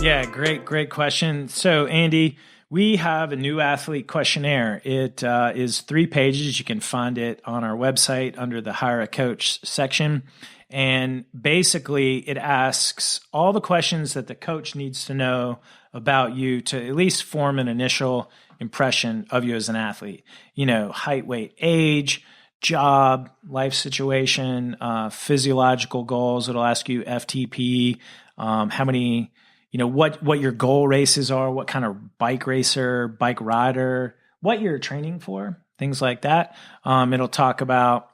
Yeah, great question. So, Andy, we have a new athlete questionnaire. It is 3 pages. You can find it on our website under the Hire a Coach section. And basically, it asks all the questions that the coach needs to know about you to at least form an initial impression of you as an athlete. You know, height, weight, age, job, life situation, physiological goals. It'll ask you FTP, how many, you know, what your goal races are, what kind of bike racer, bike rider, what you're training for, things like that. It'll talk about,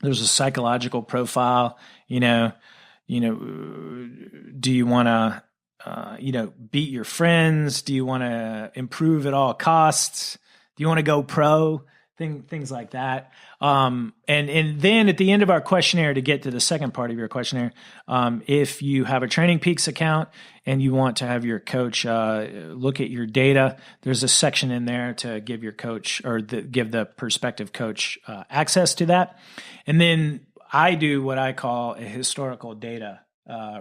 there's a psychological profile, you know, do you want to, beat your friends? Do you want to improve at all costs? Do you want to go pro? Things like that. And then at the end of our questionnaire, to get to the second part of your questionnaire, if you have a Training Peaks account and you want to have your coach look at your data, there's a section in there to give your coach or give the prospective coach access to that. And then I do what I call a historical data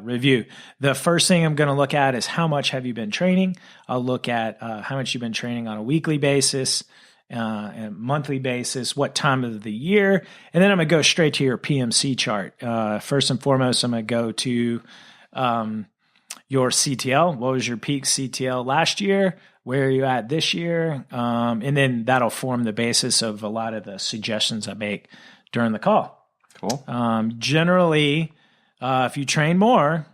review. The first thing I'm going to look at is how much have you been training. I'll look at how much you've been training on a weekly basis, and a monthly basis, what time of the year, and then I'm going to go straight to your PMC chart. First and foremost, I'm going to go to your CTL. What was your peak CTL last year? Where are you at this year? And then that'll form the basis of a lot of the suggestions I make during the call. Cool. Generally, if you train more,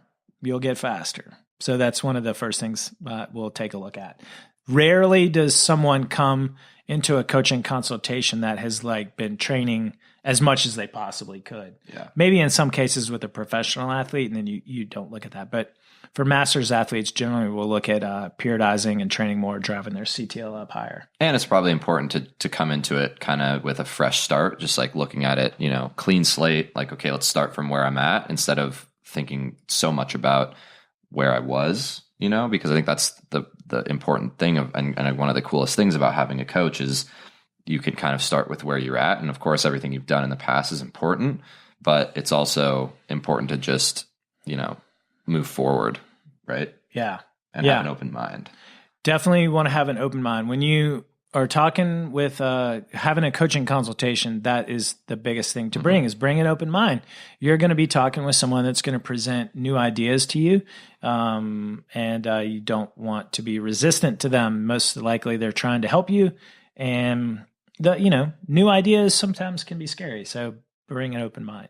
you'll get faster. So that's one of the first things we'll take a look at. Rarely does someone come into a coaching consultation that has been training as much as they possibly could. Yeah. Maybe in some cases with a professional athlete, and then you don't look at that. But for masters athletes, generally we'll look at periodizing and training more, driving their CTL up higher. And it's probably important to come into it kind of with a fresh start, just looking at it, clean slate, okay, let's start from where I'm at instead of thinking so much about where I was, because I think that's the important thing and one of the coolest things about having a coach is you can kind of start with where you're at. And of course, everything you've done in the past is important, but it's also important to just, move forward. Right. Yeah. And have an open mind. Definitely want to have an open mind. When you are talking with, having a coaching consultation, that is the biggest thing to bring, is bring an open mind. You're going to be talking with someone that's going to present new ideas to you. And you don't want to be resistant to them. Most likely they're trying to help you. And new ideas sometimes can be scary. So bring an open mind.